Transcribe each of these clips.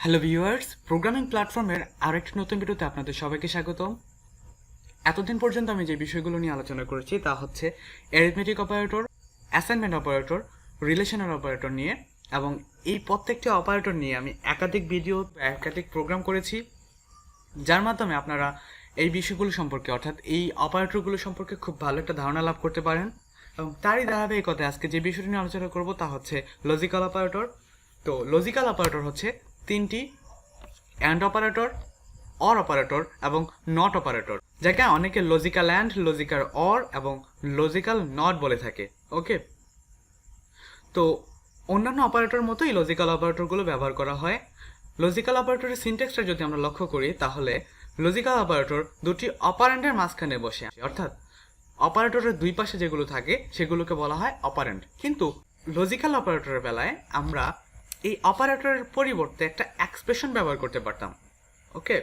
Hello viewers, programming প্ল্যাটফর্মের আরেকটি নতুন ভিডিওতে আপনাদের সবাইকে স্বাগতম। এতদিন পর্যন্ত আমি যে বিষয়গুলো নিয়ে আলোচনা করেছি তা হচ্ছে arithmetic operator, assignment operator, relational operator নিয়ে, এবং এই প্রত্যেকটি অপারেটর নিয়ে আমি একাধিক ভিডিও একাধিক প্রোগ্রাম করেছি, যার মাধ্যমে আপনারা এই বিষয়গুলো সম্পর্কে অর্থাৎ এই অপারেটরগুলো সম্পর্কে খুব ভালো একটা ধারণা লাভ করতে পারেন। এবং তারই ধারাবাহিকতায় আজকে যে বিষয়টি নিয়ে আলোচনা করব তা হচ্ছে লজিক্যাল অপারেটর। তো লজিক্যাল অপারেটর হচ্ছে তিনটি: অ্যান্ড অপারেটর, অর অপারেটর এবং নট অপারেটর, যাকে অনেকে লজিক্যাল অ্যান্ড, লজিক্যাল অর এবং লজিক্যাল নট বলে থাকে। ওকে, তো অন্যান্য অপারেটর মতোই লজিক্যাল অপারেটরগুলো ব্যবহার করা হয়। লজিক্যাল অপারেটরের সিনট্যাক্সটা যদি আমরা লক্ষ্য করি তাহলে লজিক্যাল অপারেটর দুটি অপারেন্ডের মাঝখানে বসে, অর্থাৎ অপারেটরের দুই পাশে যেগুলো থাকে সেগুলোকে বলা হয় অপারেন্ড। কিন্তু লজিক্যাল অপারেটরের বেলায় আমরা এই অপারেটরের পরিবর্তে একটা এক্সপ্রেশন ব্যবহার করতে পারতাম। ওকে,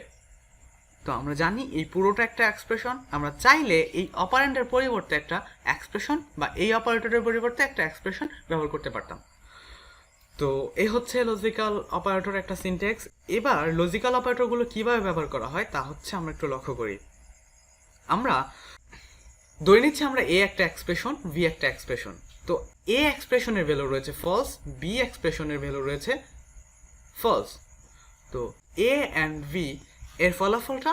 তো আমরা জানি এই পুরোটা একটা এক্সপ্রেশন। আমরা চাইলে এই অপারেন্ডের পরিবর্তে একটা এক্সপ্রেশন বা এই অপারেটরের পরিবর্তে একটা এক্সপ্রেশন ব্যবহার করতে পারতাম। তো এই হচ্ছে লজিক্যাল অপারেটর একটা সিনট্যাক্স। এবার লজিক্যাল অপারেটরগুলো কিভাবে ব্যবহার করা হয় তা হচ্ছে আমরা একটু লক্ষ্য করি। আমরা ধরে নিচ্ছি আমরা এ একটা এক্সপ্রেশন, ভি একটা এক্সপ্রেশন। তো এ এক্সপ্রেশনের ভ্যালু রয়েছে ফলস, বি এক্সপ্রেশনের ভ্যালু রয়েছে ফলস। তো এ অ্যান্ড ভি এর ফলাফলটা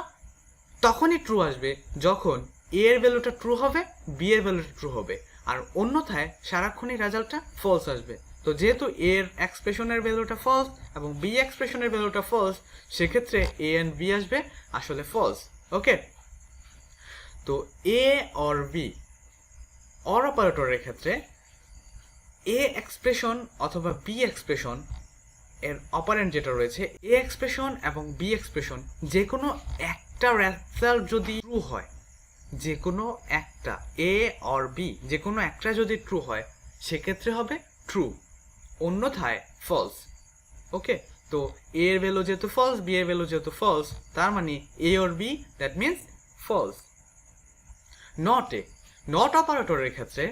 তখনই ট্রু আসবে যখন এ এর ভ্যালুটা ট্রু হবে, বি এর ভ্যালুটা ট্রু হবে, আর অন্যথায় সারাক্ষণই রেজাল্টটা ফলস আসবে। তো যেহেতু এর এক্সপ্রেশনের ভ্যালুটা ফলস এবং বি এক্সপ্রেশনের ভ্যালুটা ফলস, সেক্ষেত্রে এ অ্যান্ড বি আসবে আসলে ফলস। ওকে, তো এ অর বি অর অপারেটরের ক্ষেত্রে এ এক্সপ্রেশন অথবা বি এক্সপ্রেশন এর অপারেন্ট যেটা রয়েছে, এ এক্সপ্রেশন এবং বি এক্সপ্রেশন যে কোনো একটা রেজাল্ট যদি ট্রু হয়, যে কোনো একটা এ অর বি যে কোনো একটা যদি ট্রু হয় সেক্ষেত্রে হবে ট্রু, অন্যথায় ফলস। ওকে, তো এ এর ভ্যালু যেহেতু ফলস, বি এর ভ্যালু যেহেতু ফলস, তার মানে A or B that means false. Not অপারেটরের ক্ষেত্রে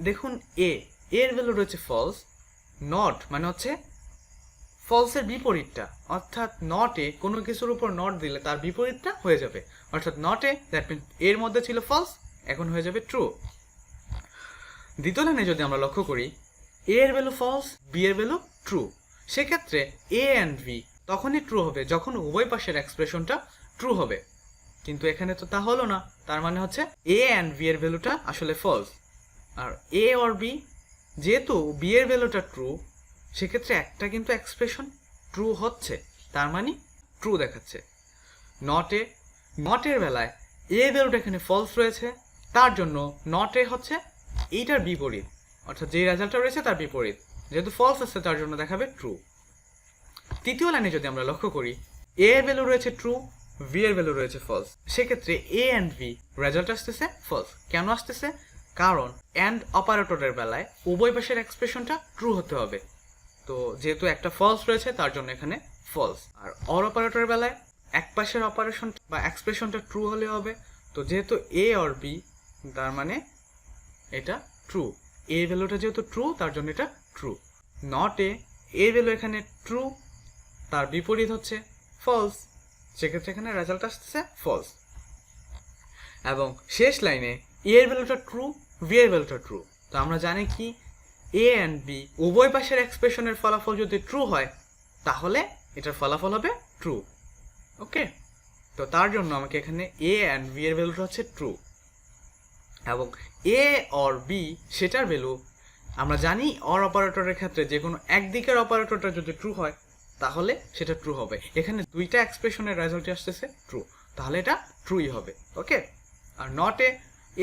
দেখুন এর ভ্যালু রয়েছে ফলস, নট মানে হচ্ছে ফলসের বিপরীতটা, অর্থাৎ নটে কোনো কিছুর উপর নট দিলে তার বিপরীতটা হয়ে যাবে, অর্থাৎ নটে দ্যাট মিনস এর মধ্যে ছিল ফলস, এখন হয়ে যাবে ট্রু। দ্বিতীয় লাইনে যদি আমরা লক্ষ্য করি এ এর ভ্যালু ফলস, বি এর ভ্যালু ট্রু, সেক্ষেত্রে এ অ্যান্ড বি তখনই ট্রু হবে যখন উভয় পাশের এক্সপ্রেশনটা ট্রু হবে। কিন্তু এখানে তো তা হলো না, তার মানে হচ্ছে এ অ্যান্ড বি এর ভ্যালুটা আসলে ফলস। আর এ অর বি যেহেতু বি এর ভ্যালুটা ট্রু, সেক্ষেত্রে একটা কিন্তু এক্সপ্রেশন ট্রু হচ্ছে, তার মানে ট্রু দেখাচ্ছে। নটের বেলায় এ ভ্যালুটা এখানে ফলস রয়েছে, তার জন্য নটে হচ্ছে এইটার বিপরীত, অর্থাৎ যে রেজাল্টটা রয়েছে তার বিপরীত, যেহেতু ফলস আসছে তার জন্য দেখাবে ট্রু। তৃতীয় লাইনে যদি আমরা লক্ষ্য করি এ এর ভ্যালু রয়েছে ট্রু, ভি এর ভ্যালু রয়েছে ফলস, সেক্ষেত্রে এ অ্যান্ড ভি রেজাল্ট আসতেছে ফলস। কেন আসতেছে? কারণ অ্যান্ড অপারেটরের বেলায় উভয় পাশের এক্সপ্রেশনটা ট্রু হতে হবে, তো যেহেতু একটা ফলস রয়েছে তার জন্য এখানে ফলস। আর অর অপারেটরের বেলায় এক পাশের অপারেশন বা এক্সপ্রেশনটা ট্রু হলে হবে, তো যেহেতু এ অর বি তার মানে এটা ট্রু, এ ভ্যালুটা যেহেতু ট্রু তার জন্য এটা ট্রু। নটে এ ভ্যালু এখানে ট্রু, তার বিপরীত হচ্ছে ফলস, সেক্ষেত্রে এখানে রেজাল্ট আসতেছে ফলস। এবং শেষ লাইনে এ এর ভ্যালুটা ট্রু, বি এর ভ্যালুটা ট্রু। তো আমরা জানি কি এ অ্যান্ড বি উভয় পাশের এক্সপ্রেশনের ফলাফল যদি ট্রু হয় তাহলে এটার ফলাফল হবে ট্রু। ওকে, তো তার জন্য আমাকে এখানে এ অ্যান্ড বি এর ভ্যালুটা হচ্ছে ট্রু, এবং এ অর বি সেটার ভ্যালু আমরা জানি অর অপারেটরের ক্ষেত্রে যে কোনো একদিকের অপারেটরটা যদি ট্রু হয় তাহলে সেটা ট্রু হবে। এখানে দুইটা এক্সপ্রেশনের রেজাল্ট আসতেছে ট্রু, তাহলে এটা ট্রুই হবে। ওকে, আর নটে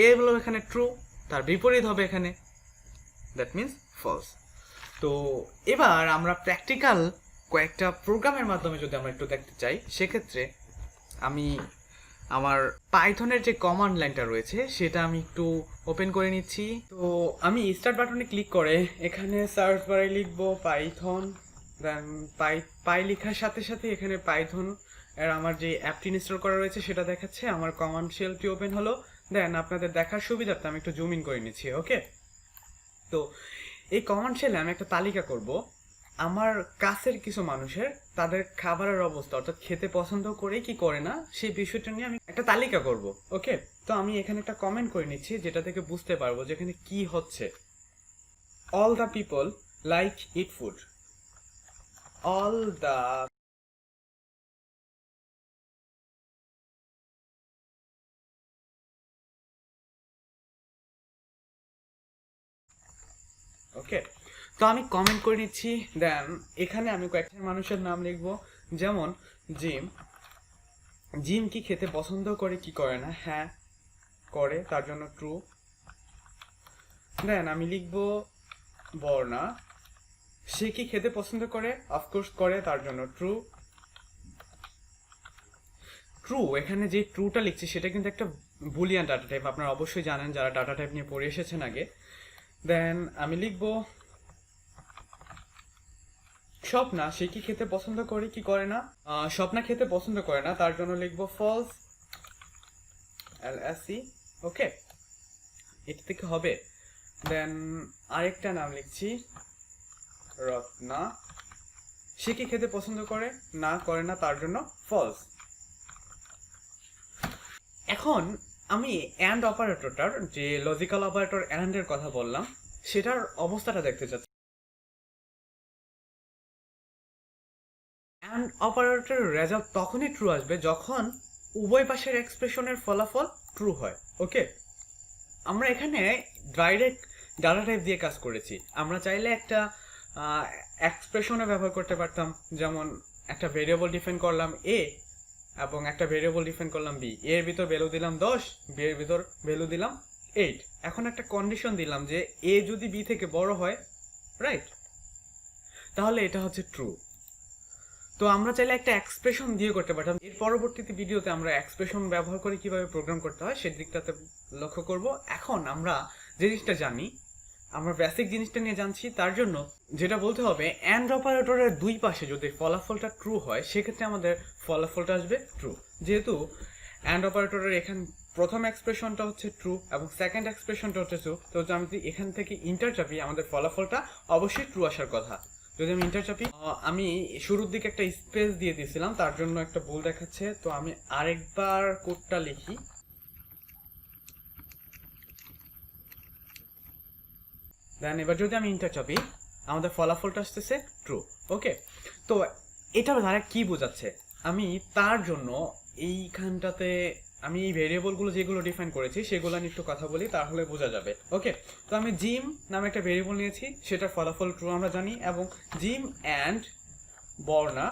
এ ভ্যালু এখানে ট্রু, তার বিপরীত হবে এখানে, দ্যাট মিনস ফলস। তো এবার আমরা প্র্যাকটিক্যাল কয়েকটা প্রোগ্রামের মাধ্যমে যদি আমরা একটু দেখতে চাই, সেক্ষেত্রে আমি আমার পাইথনের যে কমান্ড লাইনটা রয়েছে সেটা আমি একটু ওপেন করে নিচ্ছি। তো আমি স্টার্ট বাটনে ক্লিক করে এখানে সার্চ বারে লিখবো পাইথন, দেন পাই লেখার সাথে সাথে এখানে পাইথন এর আমার যে অ্যাপটি ইনস্টল করা রয়েছে সেটা দেখাচ্ছে, আমার কমান্ড শেলটি ওপেন হলো। দেন আপনাদের দেখার সুবিধার্থে আমি একটু জুম ইন করে নিচ্ছি। ওকে, তো এই কমান্ড শেলে আমি একটা তালিকা করব। আমার কাছের কিছু মানুষের তাদের খাবারের অবস্থা অর্থাৎ খেতে পছন্দ করে কি করে না সেই বিষয়টা নিয়ে আমি একটা তালিকা করব। ওকে, তো আমি এখানে একটা কমেন্ট করে নিচ্ছি যেটা থেকে বুঝতে পারবো যে এখানে কি হচ্ছে। All the people like eat food. All the ওকে, তো আমি কমেন্ট করে নিচ্ছি। দেন এখানে আমি কয়েকটা মানুষের নাম লিখবো, যেমন জিম। জিম কি খেতে পছন্দ করে কি করে না? হ্যাঁ করে, তার জন্য ট্রু। দেন আমি লিখবো বর্ণা। সে কি খেতে পছন্দ করে? অফকোর্স করে, তার জন্য ট্রু। ট্রু, এখানে যে ট্রুটা লিখছি সেটা কিন্তু একটা বুলিয়ান ডাটা টাইপ, আপনারা অবশ্যই জানেন যারা ডাটা টাইপ নিয়ে পড়ে এসেছেন আগে। দেন আমি লিখবো স্বপ্না। সে কি খেতে পছন্দ করে কি করে না? স্বপ্না খেতে পছন্দ করে না, তার জন্য লিখবো ফলস, LSE। ওকে, এটা থেকে হবে। দেন আরেকটা নাম লিখছি রত্না। সে কি খেতে পছন্দ করে? না, করে না, তার জন্য ফলস। এখন আমি অ্যান্ড অপারেটরটার, যে লজিক্যাল অপারেটর অ্যান্ড এর কথা বললাম, সেটার অবস্থাটা দেখতে চাচ্ছি। অ্যান্ড অপারেটরের রেজাল্ট তখনই ট্রু আসবে যখন উভয় পাশের এক্সপ্রেশনের ফলাফল ট্রু হয়। ওকে, আমরা এখানে ডাইরেক্ট ডাটা টাইপ দিয়ে কাজ করেছি। আমরা চাইলে একটা এক্সপ্রেশনে ব্যবহার করতে পারতাম, যেমন একটা ভেরিয়েবল ডিফাইন করলাম এ এবং একটা ভেরিয়েবল ডিফাইন করলাম বি। এর ভিতর ভ্যালু দিলাম 10, বি এর ভিতর ভ্যালু দিলাম 8। এখন একটা কন্ডিশন দিলাম যে এ যদি বি থেকে বড় হয়, রাইট, তাহলে এটা হচ্ছে ট্রু। তো আমরা চাইলে একটা এক্সপ্রেশন দিয়ে করতে পারতাম। এর পরবর্তীতে ভিডিওতে আমরা এক্সপ্রেশন ব্যবহার করে কিভাবে প্রোগ্রাম করতে হয় সেই দিকটাতে লক্ষ্য করব। এখন আমরা যে জিনিসটা জানি, আমরা বেসিক জিনিসটা নিয়ে জানছি, তার জন্য যেটা বলতে হবে, অ্যান্ড অপারেটরের দুই পাশে যদি ফলাফলটা ট্রু হয় সেক্ষেত্রে আমাদের ফলাফলটা আসবে ট্রু। যেহেতু অ্যান্ড অপারেটরের এখানে প্রথম এক্সপ্রেশনটা হচ্ছে ট্রু এবং সেকেন্ড এক্সপ্রেশনটা হচ্ছে ট্রু, তো আমি যদি এখান থেকে ইন্টার চাপি আমাদের ফলাফলটা অবশ্যই ট্রু আসার কথা। যদি আমি ইন্টার চাপি, আমি শুরুর দিকে একটা স্পেস দিয়ে দিয়েছিলাম, তার জন্য একটা ভুল দেখাচ্ছে। তো আমি আরেকবার কোডটা লিখি। দেন এবার যদি আমি ইন্টার চাপি আমাদের ফলাফলটা আসতেছে ট্রু। ওকে, তো এটা দ্বারা কি বোঝাচ্ছে? আমি তার জন্য এইখানটাতে আমি এই ভেরিয়েবলগুলো যেগুলো ডিফাইন করেছি সেগুলো নিয়ে একটু কথা বলি, তাহলে বোঝা যাবে। ওকে, তো আমি জিম নামে একটা ভেরিয়েবল নিয়েছি, সেটার ফলাফল ট্রু আমরা জানি, এবং জিম অ্যান্ড বর্ণা,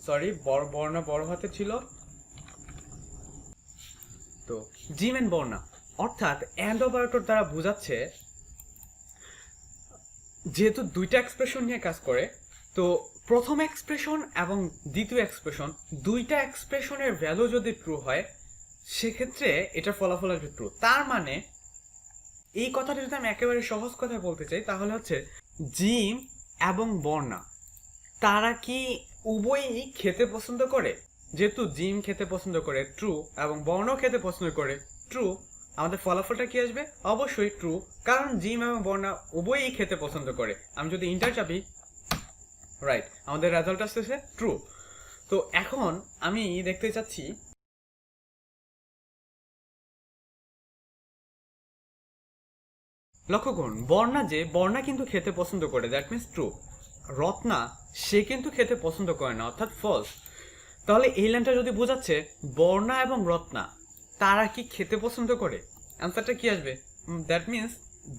সরি বর্ণা বড় হাতে ছিল, তো জিম অ্যান্ড বর্ণা অর্থাৎ অ্যান্ড অপারেটর দ্বারা বোঝাচ্ছে, যেহেতু দুইটা এক্সপ্রেশন নিয়ে কাজ করে, তো প্রথম এক্সপ্রেশন এবং দ্বিতীয় এক্সপ্রেশন, দুইটা এক্সপ্রেশনের ভ্যালু যদি ট্রু হয় সেক্ষেত্রে এটার ফলাফল আসবে ট্রু। তার মানে এই কথাটা যদি আমি একেবারে সহজ কথায় বলতে চাই তাহলে হচ্ছে জিম এবং বর্ণা তারা কি উভয়ই খেতে পছন্দ করে? যেহেতু জিম খেতে পছন্দ করে ট্রু এবং বর্ণও খেতে পছন্দ করে ট্রু, আমাদের ফলাফলটা কি আসবে? অবশ্যই ট্রু, কারণ জিম এবং বর্ণা উভয়ই খেতে পছন্দ করে। আমি যদি ইন্টার চাপি, রাইট, আমাদের রেজাল্ট আসতেছে ট্রু। তো এখন আমি দেখতে চাচ্ছি লক্ষ্য করুন, বর্ণা কিন্তু খেতে পছন্দ করে, দ্যাট মিনস ট্রু। রত্না সে কিন্তু খেতে পছন্দ করে না, অর্থাৎ ফলস। তাহলে এই লাইনটা যদি বোঝাচ্ছে বর্ণা এবং রত্না তারা কি খেতে পছন্দ করে, অ্যান্সারটা কি আসবে? দ্যাট মিনস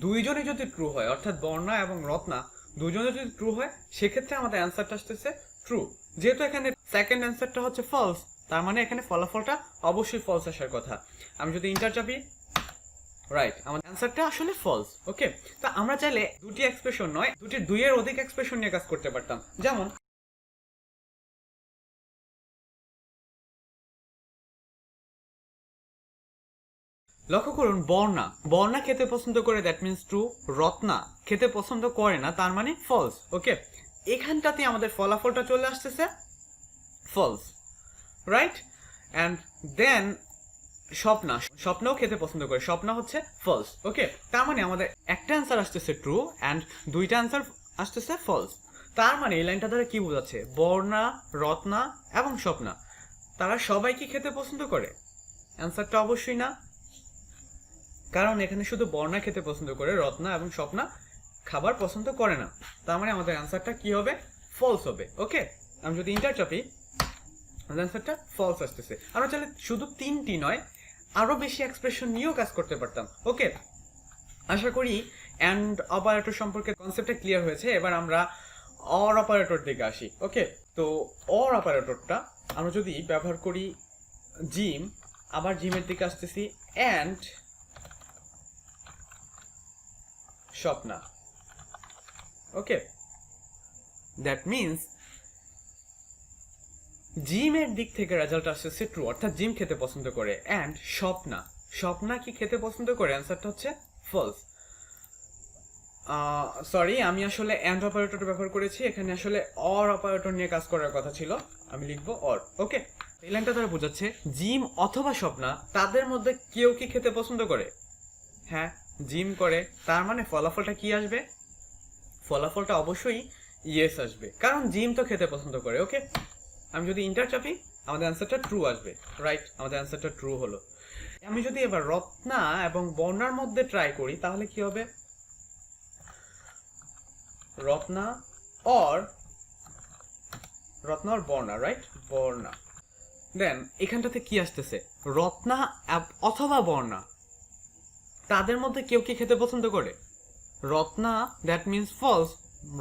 দুইজনে যদি ট্রু হয়, অর্থাৎ বর্ণা এবং রত্না দুজনে যদি ট্রু হয় সেক্ষেত্রে আমাদের অ্যান্সারটা আসতেছে ট্রু। যেহেতু এখানে সেকেন্ড অ্যান্সারটা হচ্ছে ফলস, তার মানে এখানে ফলাফলটা অবশ্যই ফলস আসার কথা। আমি যদি ইন্টার চাপি, রাইট, আমার অ্যান্সারটা আসলে ফলস। ওকে, তা আমরা চাইলে দুটি এক্সপ্রেশন নয়, দুইয়ের অধিক এক্সপ্রেশন নিয়ে কাজ করতে পারতাম। যেমন লক্ষ্য করুন, বর্ণা খেতে পছন্দ করে, দ্যাট মিনস ট্রু। রত্না খেতে পছন্দ করে না, তার মানে ফলস। ওকে, এখানটাতে আমাদের ফলাফলটা চলে আসতেছে ফলস, রাইট। অ্যান্ড দেন স্বপ্নাও খেতে পছন্দ করে, স্বপ্না হচ্ছে ফলস। ওকে, তার মানে আমাদের একটা অ্যান্সার আসতেছে ট্রু অ্যান্ড দুইটা অ্যান্সার আসতেছে ফলস। তার মানে এই লাইনটা দ্বারা কি বোঝাচ্ছে, বর্ণা, রত্না এবং স্বপ্না তারা সবাই কি খেতে পছন্দ করে? অ্যান্সারটা অবশ্যই না, কারণ এখানে শুধু বর্ণা খেতে পছন্দ করে, রত্না এবং স্বপ্না খাবার পছন্দ করে না। তার মানে আমাদের অ্যান্সারটা কি হবে? ফলস হবে। ওকে, আমি যদি ইন্টার চাপি আমাদের অ্যান্সারটা ফলস আসতেছে। আমরা চাইলে শুধু 3টি নয় আরো বেশি এক্সপ্রেশন নিয়েও কাজ করতে পারতাম। ওকে, আশা করি অ্যান্ড অপারেটর সম্পর্কে কনসেপ্টটা ক্লিয়ার হয়েছে। এবার আমরা অর অপারেটর দিকে আসি। ওকে, তো অর অপারেটরটা আমরা যদি ব্যবহার করি জিম, আবার জিমের দিকে আসতেছি, and Swapna. Okay, that means জিমের দিক থেকে রেজাল্ট আসছে ট্রু, অর্থাৎ জিম খেতে পছন্দ করে। অ্যান্ড স্বপ্না, স্বপ্না কি খেতে পছন্দ করে? অ্যান্সারটা হচ্ছে ফলস। সরি, আমি আসলে অ্যান্ড অপারেটর ব্যবহার করেছি, এখানে আসলে অর অপারেটর নিয়ে কাজ করার কথা ছিল, আমি লিখবো অর। ওকে, এই লাইনটা দ্বারা বোঝাচ্ছে জিম অথবা স্বপ্না তাদের মধ্যে কেউ কি খেতে পছন্দ করে? হ্যাঁ, জিম করে। তার মানে ফলাফলটা কি আসবে? ফলাফলটা অবশ্যই ইয়েস আসবে, কারণ জিম তো খেতে পছন্দ করে। ওকে, আমি যদি ইন্টার চাপি আমাদের অ্যান্সারটা ট্রু আসবে। রাইট, আমাদের অ্যান্সারটা ট্রু হলো। আমি যদি এবার রত্না এবং বর্ণার মধ্যে ট্রাই করি তাহলে কি হবে? রত্না অর বর্ণা, রাইট, বর্ণা। দেন এখানটাতে কি আসতেছে? রত্না অথবা বর্ণা তাদের মধ্যে কেউ কি খেতে পছন্দ করে? Ratna, that means false,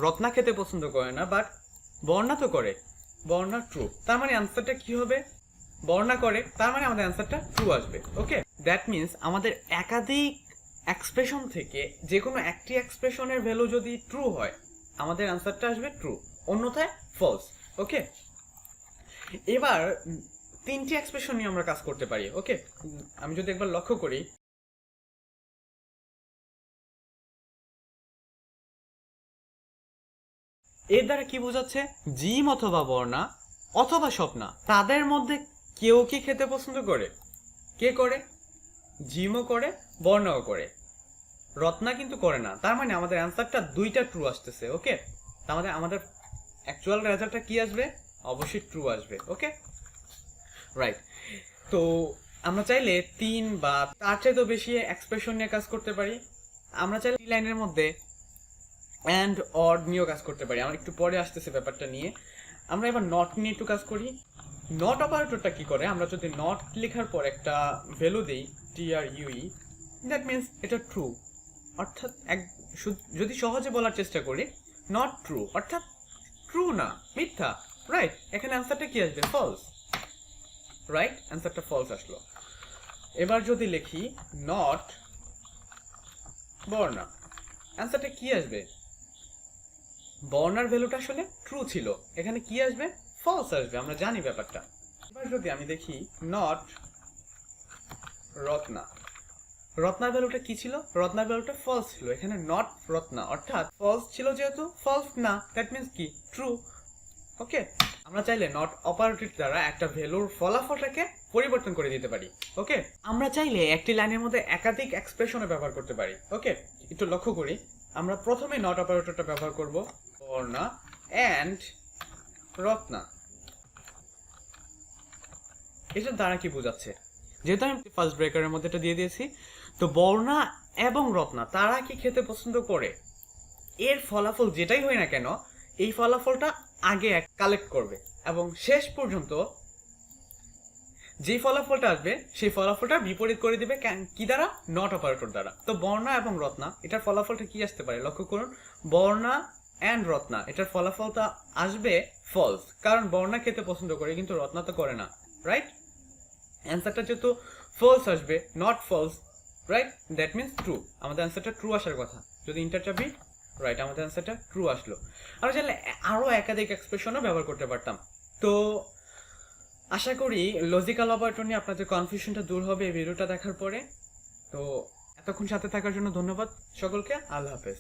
Ratna খেতে পছন্দ করে না, বাট বর্ণা তো করে। বর্ণা ট্রু, তার মানে অ্যান্সারটা কি হবে? বর্ণা করে, তার মানে আমাদের অ্যান্সারটা ট্রু আসবে। ওকে, দ্যাট মিনস আমাদের একাধিক এক্সপ্রেশন থেকে যে কোনো একটি এক্সপ্রেশনের ভ্যালু যদি ট্রু হয় আমাদের অ্যান্সারটা আসবে ট্রু, অন্যথায় ফলস। ওকে, এবার 3টি এক্সপ্রেশন নিয়ে আমরা কাজ করতে পারি। ওকে, আমি যদি একবার লক্ষ্য করি, এর দ্বারা কি বোঝাচ্ছে? জিম অথবা বর্ণা অথবা স্বপ্না তাদের মধ্যে কেউ কি খেতে পছন্দ করে? কে করে? জিমও করে, বর্ণাও করে, রত্না কিন্তু করে না। তার মানে আমাদের অ্যান্সারটা 2টা ট্রু আসতেছে। ওকে, তার মানে আমাদের অ্যাকচুয়াল রেজাল্টটা কি আসবে? অবশ্যই ট্রু আসবে। ওকে, রাইট। তো আমরা চাইলে 3 বা তার চাইতেও বেশি এক্সপ্রেশন নিয়ে কাজ করতে পারি। আমরা চাইলে এই লাইনের মধ্যে অ্যান্ড অর নিয়েও কাজ করতে পারি, আমার একটু পরে আসতেছে ব্যাপারটা নিয়ে। আমরা এবার নট নিয়ে একটু কাজ করি। নট অপারেটরটা কি করে? আমরা যদি নট লেখার পর একটা ভ্যালু দিই, TRUE, দ্যাট মিনস এটা ট্রু, অর্থাৎ যদি সহজে বলার চেষ্টা করি, নট ট্রু অর্থাৎ ট্রু না, মিথ্যা। রাইট, এখানে অ্যান্সারটা কি আসবে? ফলস। রাইট, অ্যান্সারটা ফলস আসলো। এবার যদি লিখি নট বর্ণা, অ্যান্সারটা কি আসবে? বর্ণার ভ্যালুটা আসলে ট্রু ছিল, এখানে কি আসবে? ফলস আসবে, আমরা জানি ব্যাপারটা। এবার যদি আমি দেখি নট রত্না, রত্নার ভ্যালুটা কি ছিল? রত্নার ভ্যালুটা ফলস ছিল, এখানে নট রত্না অর্থাৎ ফলস ছিল, যেহেতু ফলস না, দ্যাট মিনস কি? ট্রু। ওকে, আমরা চাইলে নট অপারেটর দ্বারা একটা ভ্যালুর ফলাফলটাকে পরিবর্তন করে দিতে পারি। ওকে, আমরা চাইলে একটি লাইনের মধ্যে একাধিক এক্সপ্রেশনে ব্যবহার করতে পারি। ওকে, একটু লক্ষ্য করি, আমরা প্রথমে নট অপারেটরটা ব্যবহার করব, বর্ণা অ্যান্ড রত্না। এটার দ্বারা কি বোঝাচ্ছে? যেহেতু আমি ফার্স্ট ব্রেকারের মধ্যে এটা দিয়ে দিয়েছি, তো বর্ণা এবং রত্না তারা কি খেতে পছন্দ করে? এর ফলাফল যেটাই হয় না কেন, এই ফলাফলটা আগে কালেক্ট করবে এবং শেষ পর্যন্ত যে ফলাফলটা আসবে সেই ফলাফলটা বিপরীত করে দিবে কি দ্বারা? নট অপারেটর দ্বারা। তো বর্ণা এবং রত্না এটার ফলাফলটা কি আসতে পারে? লক্ষ্য করুন, বর্ণা অ্যান্ড রত্না এটার ফলাফলটা আসবে ফলস, কারণ বর্ণা খেতে পছন্দ করে কিন্তু রত্না তো করে না। রাইট, অ্যান্সারটা যেহেতু ফলস আসবে, not false, right, that means true. আমাদের অ্যান্সারটা ট্রু আসার কথা। যদি ইন্টার চাপি, রাইট, আমাদের অ্যান্সারটা ট্রু আসলো। আমরা চাইলে আরো একাধিক এক্সপ্রেশনও ব্যবহার করতে পারতাম। তো আশা করি লজিক্যাল অপারেটর নিয়ে আপনাদের কনফিউশনটা দূর হবে এই ভিডিওটা দেখার পরে। তো এতক্ষণ সাথে থাকার জন্য ধন্যবাদ সকলকে। আল্লাহ হাফেজ।